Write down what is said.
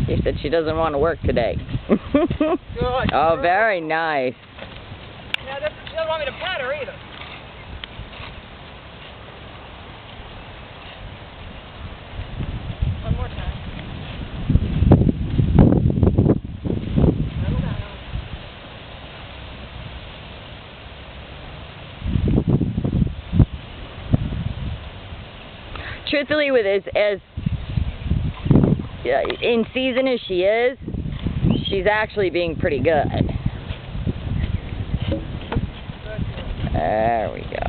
She said she doesn't want to work today. Good. Oh, very nice. Yeah, she doesn't want me to pet her either. One more time. Settle down. Truthfully, with as in season as she is, she's actually being pretty good. There we go.